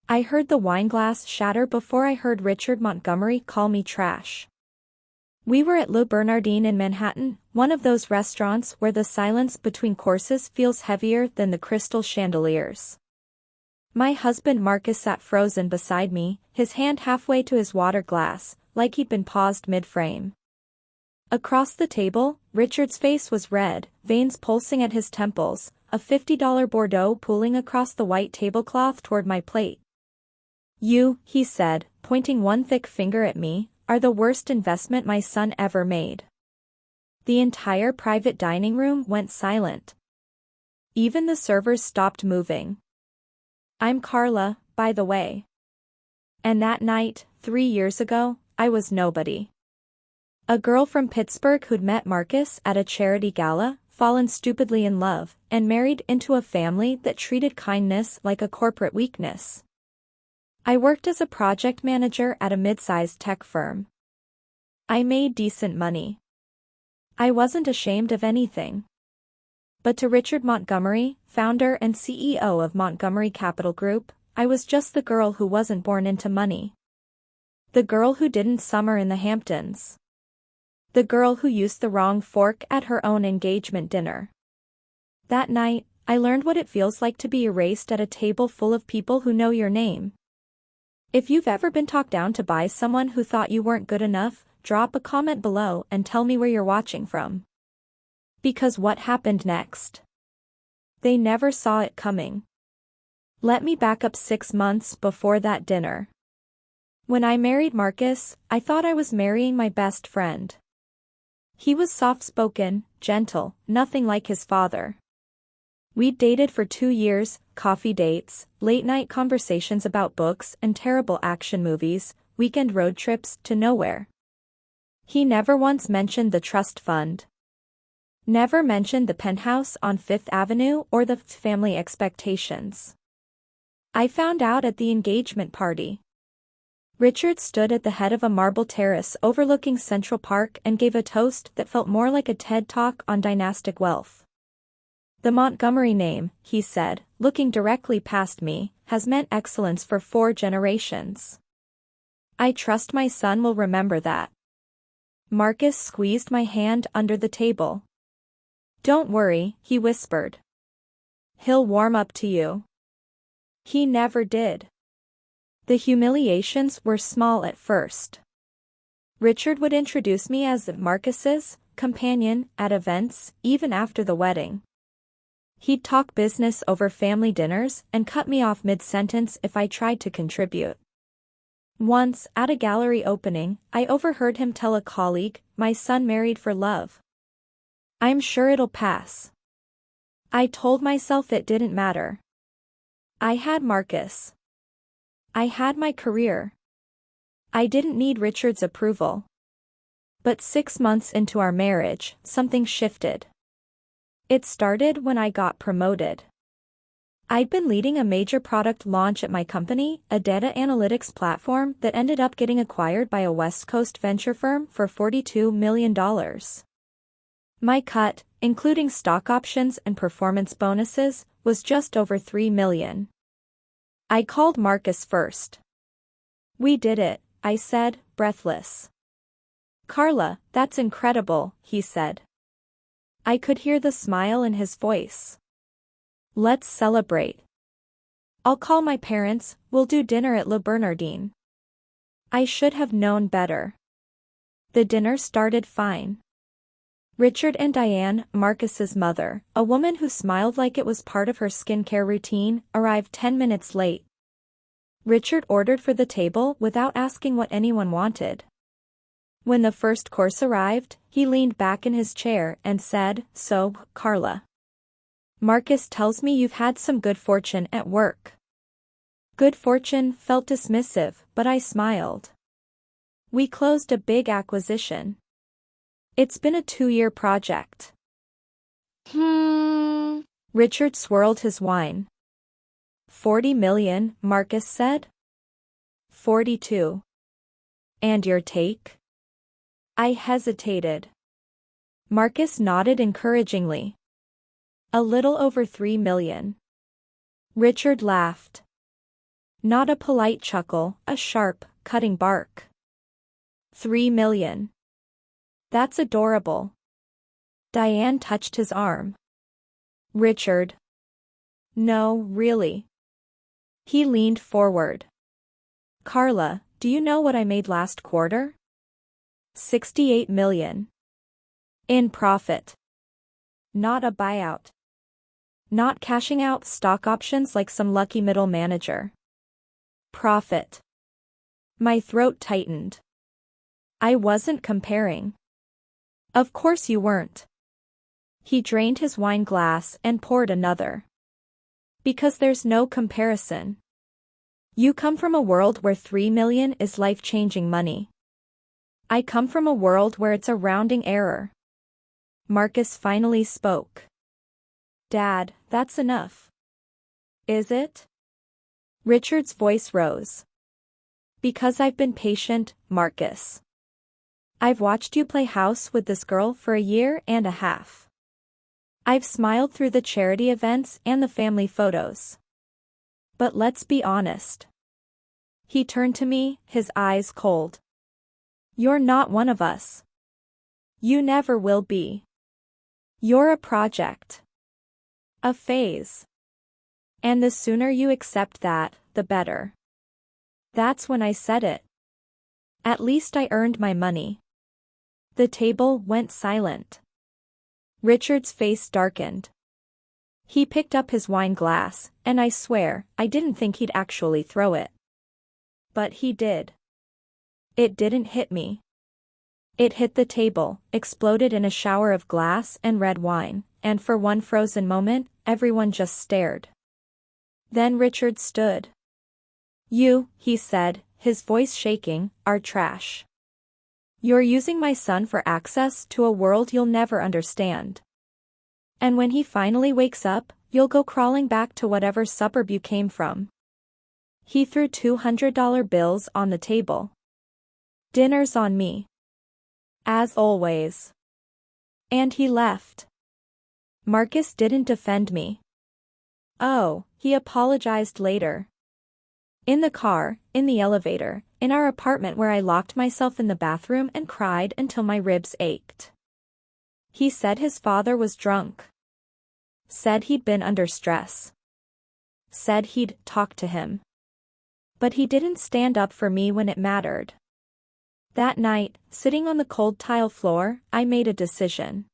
I heard the wine glass shatter before I heard Richard Montgomery call me trash. We were at Le Bernardin in Manhattan, one of those restaurants where the silence between courses feels heavier than the crystal chandeliers. My husband Marcus sat frozen beside me, his hand halfway to his water glass, like he'd been paused mid-frame. Across the table, Richard's face was red, veins pulsing at his temples, a $50 Bordeaux pooling across the white tablecloth toward my plate. "You," he said, pointing one thick finger at me, "are the worst investment my son ever made." The entire private dining room went silent. Even the servers stopped moving. "I'm Carla, by the way. And that night, 3 years ago, I was nobody. A girl from Pittsburgh who'd met Marcus at a charity gala, fallen stupidly in love, and married into a family that treated kindness like a corporate weakness. I worked as a project manager at a mid-sized tech firm. I made decent money. I wasn't ashamed of anything. But to Richard Montgomery, founder and CEO of Montgomery Capital Group, I was just the girl who wasn't born into money. The girl who didn't summer in the Hamptons. The girl who used the wrong fork at her own engagement dinner. That night, I learned what it feels like to be erased at a table full of people who know your name. If you've ever been talked down to by someone who thought you weren't good enough, drop a comment below and tell me where you're watching from. Because what happened next? They never saw it coming. Let me back up 6 months before that dinner. When I married Marcus, I thought I was marrying my best friend. He was soft-spoken, gentle, nothing like his father. We'd dated for 2 years, coffee dates, late-night conversations about books and terrible action movies, weekend road trips to nowhere. He never once mentioned the trust fund. Never mentioned the penthouse on Fifth Avenue or the family expectations. I found out at the engagement party. Richard stood at the head of a marble terrace overlooking Central Park and gave a toast that felt more like a TED Talk on dynastic wealth. "The Montgomery name," he said, looking directly past me, "has meant excellence for 4 generations. I trust my son will remember that." Marcus squeezed my hand under the table. "Don't worry," he whispered. "He'll warm up to you." He never did. The humiliations were small at first. Richard would introduce me as Marcus's companion at events, even after the wedding. He'd talk business over family dinners and cut me off mid-sentence if I tried to contribute. Once, at a gallery opening, I overheard him tell a colleague, "My son married for love. I'm sure it'll pass." I told myself it didn't matter. I had Marcus. I had my career. I didn't need Richard's approval. But 6 months into our marriage, something shifted. It started when I got promoted. I'd been leading a major product launch at my company, a data analytics platform that ended up getting acquired by a West Coast venture firm for $42 million. My cut, including stock options and performance bonuses, was just over $3 million. I called Marcus first. "We did it," I said, breathless. "Carla, that's incredible," he said. I could hear the smile in his voice. "Let's celebrate. I'll call my parents, we'll do dinner at Le Bernardin." I should have known better. The dinner started fine. Richard and Diane, Marcus's mother, a woman who smiled like it was part of her skincare routine, arrived 10 minutes late. Richard ordered for the table without asking what anyone wanted. When the first course arrived, he leaned back in his chair and said, "So, Carla. Marcus tells me you've had some good fortune at work." Good fortune felt dismissive, but I smiled. "We closed a big acquisition. It's been a 2-year project." Richard swirled his wine. "40 million, Marcus said." 42. "And your take?" I hesitated. Marcus nodded encouragingly. "A little over 3 million." Richard laughed. Not a polite chuckle, a sharp, cutting bark. 3 million. That's adorable. Diane touched his arm. Richard. No, really. He leaned forward. Carla, do you know what I made last quarter? 68 million. In profit. Not a buyout. Not cashing out stock options like some lucky middle manager. Profit. My throat tightened. I wasn't comparing. Of course you weren't. He drained his wine glass and poured another. Because there's no comparison. You come from a world where 3 million is life-changing money. I come from a world where it's a rounding error. Marcus finally spoke. Dad, that's enough. Is it? Richard's voice rose. Because I've been patient, Marcus. I've watched you play house with this girl for a year and a half. I've smiled through the charity events and the family photos. But let's be honest. He turned to me, his eyes cold. You're not one of us. You never will be. You're a project. A phase. And the sooner you accept that, the better. That's when I said it. At least I earned my money. The table went silent. Richard's face darkened. He picked up his wine glass, and I swear, I didn't think he'd actually throw it. But he did. It didn't hit me. It hit the table, exploded in a shower of glass and red wine, and for one frozen moment, everyone just stared. Then Richard stood. You, he said, his voice shaking, are trash. You're using my son for access to a world you'll never understand. And when he finally wakes up, you'll go crawling back to whatever suburb you came from. He threw $200 bills on the table. Dinner's on me. As always. And he left. Marcus didn't defend me. Oh, he apologized later. In the car, in the elevator, in our apartment where I locked myself in the bathroom and cried until my ribs ached. He said his father was drunk. Said he'd been under stress. Said he'd talk to him. But he didn't stand up for me when it mattered. That night, sitting on the cold tile floor, I made a decision.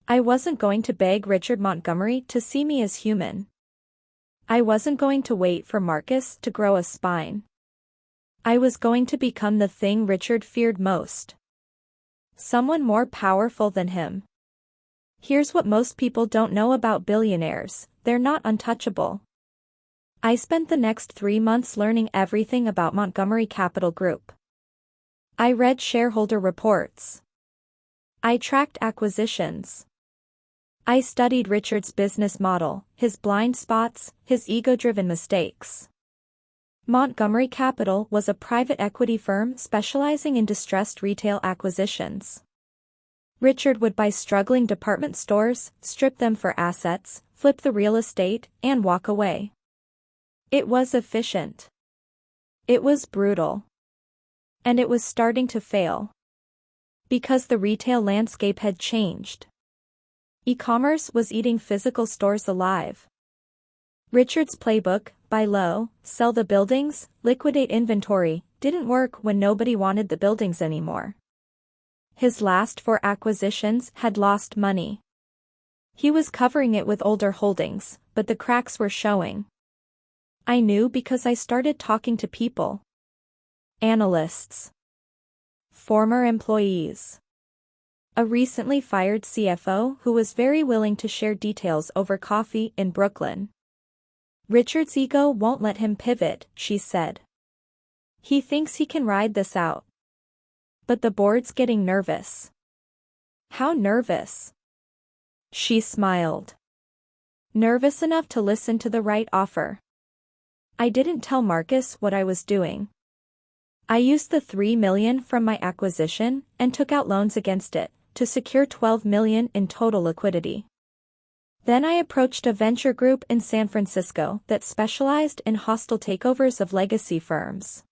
I wasn't going to beg Richard Montgomery to see me as human. I wasn't going to wait for Marcus to grow a spine. I was going to become the thing Richard feared most. Someone more powerful than him. Here's what most people don't know about billionaires: they're not untouchable. I spent the next 3 months learning everything about Montgomery Capital Group. I read shareholder reports. I tracked acquisitions. I studied Richard's business model, his blind spots, his ego-driven mistakes. Montgomery Capital was a private equity firm specializing in distressed retail acquisitions. Richard would buy struggling department stores, strip them for assets, flip the real estate, and walk away. It was efficient. It was brutal. And it was starting to fail. Because the retail landscape had changed. E-commerce was eating physical stores alive. Richard's playbook, buy low, sell the buildings, liquidate inventory, didn't work when nobody wanted the buildings anymore. His last 4 acquisitions had lost money. He was covering it with older holdings, but the cracks were showing. I knew because I started talking to people. Analysts. Former employees. A recently fired CFO who was very willing to share details over coffee in Brooklyn. Richard's ego won't let him pivot, she said. He thinks he can ride this out. But the board's getting nervous. How nervous? She smiled. Nervous enough to listen to the right offer. I didn't tell Marcus what I was doing. I used the $3 million from my acquisition and took out loans against it to secure $12 million in total liquidity. Then I approached a venture group in San Francisco that specialized in hostile takeovers of legacy firms.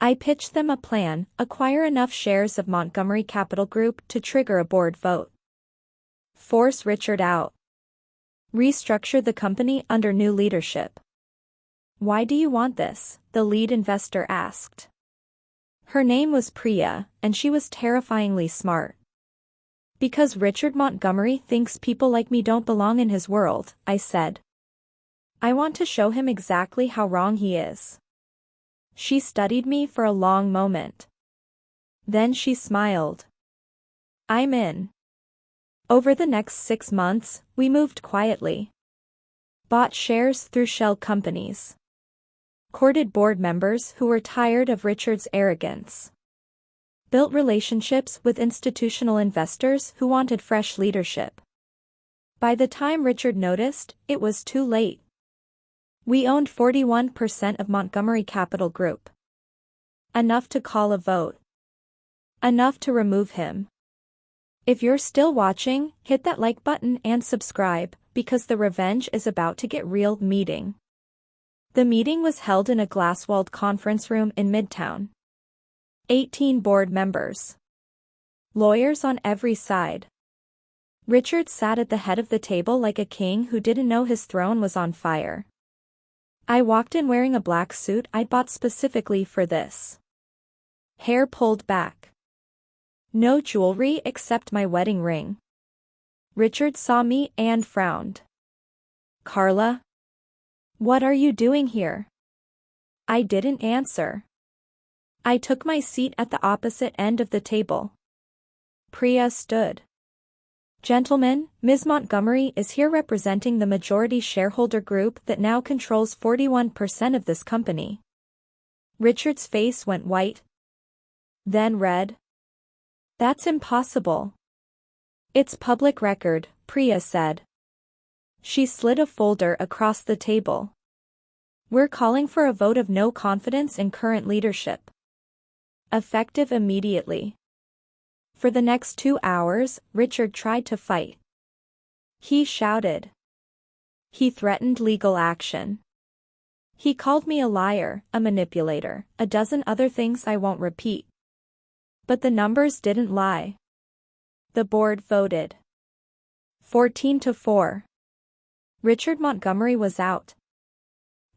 I pitched them a plan: acquire enough shares of Montgomery Capital Group to trigger a board vote. Force Richard out. Restructure the company under new leadership. Why do you want this? The lead investor asked. Her name was Priya, and she was terrifyingly smart. Because Richard Montgomery thinks people like me don't belong in his world, I said. I want to show him exactly how wrong he is. She studied me for a long moment. Then she smiled. I'm in. Over the next 6 months, we moved quietly. Bought shares through shell companies. Courted board members who were tired of Richard's arrogance. Built relationships with institutional investors who wanted fresh leadership. By the time Richard noticed, it was too late. We owned 41% of Montgomery Capital Group. Enough to call a vote. Enough to remove him. If you're still watching, hit that like button and subscribe, because the revenge is about to get real. Meeting. The meeting was held in a glass-walled conference room in Midtown. 18 board members. Lawyers on every side. Richard sat at the head of the table like a king who didn't know his throne was on fire. I walked in wearing a black suit I'd bought specifically for this. Hair pulled back. No jewelry except my wedding ring. Richard saw me and frowned. Carla? What are you doing here? I didn't answer. I took my seat at the opposite end of the table. Priya stood. Gentlemen, Ms. Montgomery is here representing the majority shareholder group that now controls 41% of this company. Richard's face went white. Then red. That's impossible. It's public record, Priya said. She slid a folder across the table. We're calling for a vote of no confidence in current leadership. Effective immediately. For the next 2 hours, Richard tried to fight. He shouted. He threatened legal action. He called me a liar, a manipulator, a dozen other things I won't repeat. But the numbers didn't lie. The board voted. 14-4. Richard Montgomery was out.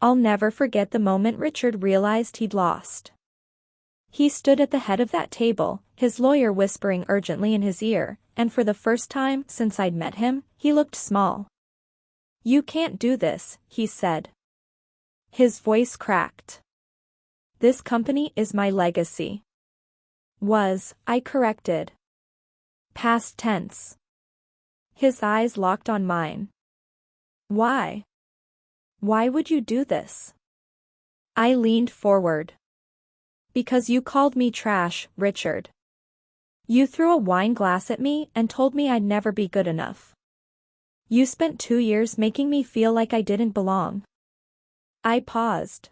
I'll never forget the moment Richard realized he'd lost. He stood at the head of that table, his lawyer whispering urgently in his ear, and for the first time since I'd met him, he looked small. You can't do this, he said. His voice cracked. This company is my legacy. I corrected. Past tense. His eyes locked on mine. Why? Why would you do this? I leaned forward. Because you called me trash, Richard. You threw a wine glass at me and told me I'd never be good enough. You spent 2 years making me feel like I didn't belong. I paused.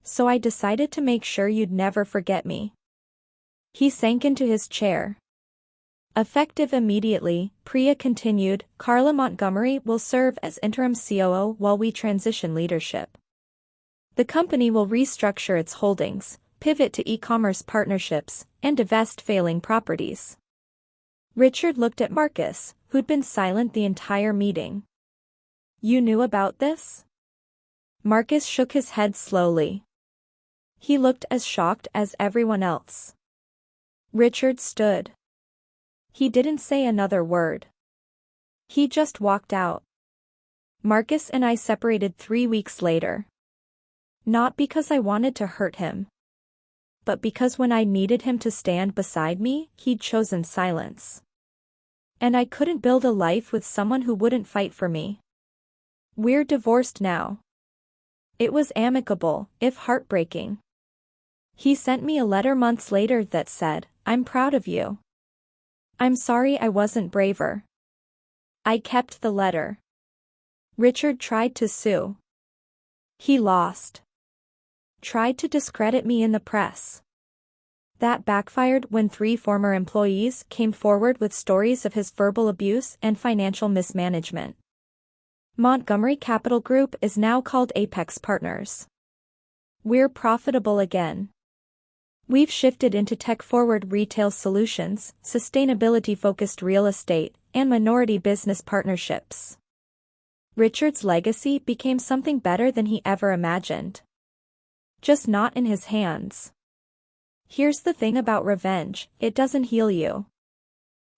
So I decided to make sure you'd never forget me. He sank into his chair. Effective immediately, Priya continued, Carla Montgomery will serve as interim COO while we transition leadership. The company will restructure its holdings, pivot to e-commerce partnerships, and divest failing properties. Richard looked at Marcus, who'd been silent the entire meeting. You knew about this? Marcus shook his head slowly. He looked as shocked as everyone else. Richard stood. He didn't say another word. He just walked out. Marcus and I separated 3 weeks later. Not because I wanted to hurt him, but because when I needed him to stand beside me, he'd chosen silence. And I couldn't build a life with someone who wouldn't fight for me. We're divorced now. It was amicable, if heartbreaking. He sent me a letter months later that said, I'm proud of you. I'm sorry I wasn't braver. I kept the letter. Richard tried to sue. He lost. Tried to discredit me in the press. That backfired when 3 former employees came forward with stories of his verbal abuse and financial mismanagement. Montgomery Capital Group is now called Apex Partners. We're profitable again. We've shifted into tech-forward retail solutions, sustainability-focused real estate, and minority business partnerships. Richard's legacy became something better than he ever imagined. Just not in his hands. Here's the thing about revenge, it doesn't heal you.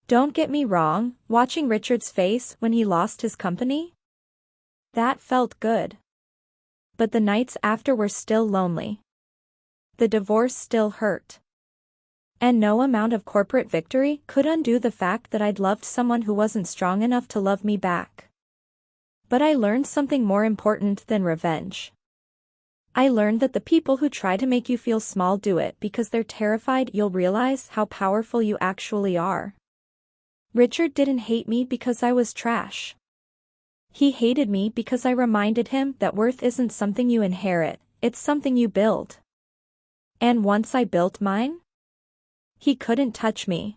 Don't get me wrong, watching Richard's face when he lost his company? That felt good. But the nights after were still lonely. The divorce still hurt. And no amount of corporate victory could undo the fact that I'd loved someone who wasn't strong enough to love me back. But I learned something more important than revenge. I learned that the people who try to make you feel small do it because they're terrified you'll realize how powerful you actually are. Richard didn't hate me because I was trash. He hated me because I reminded him that worth isn't something you inherit, it's something you build. And once I built mine, he couldn't touch me.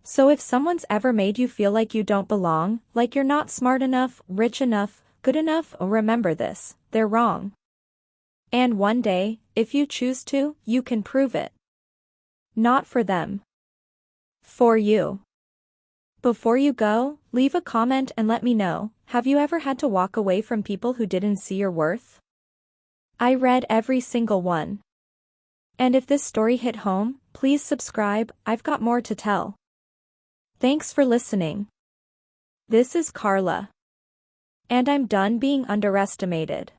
So if someone's ever made you feel like you don't belong, like you're not smart enough, rich enough, good enough, remember this, they're wrong. And one day, if you choose to, you can prove it. Not for them. For you. Before you go, leave a comment and let me know, have you ever had to walk away from people who didn't see your worth? I read every single one. And if this story hit home, please subscribe, I've got more to tell. Thanks for listening. This is Carla. And I'm done being underestimated.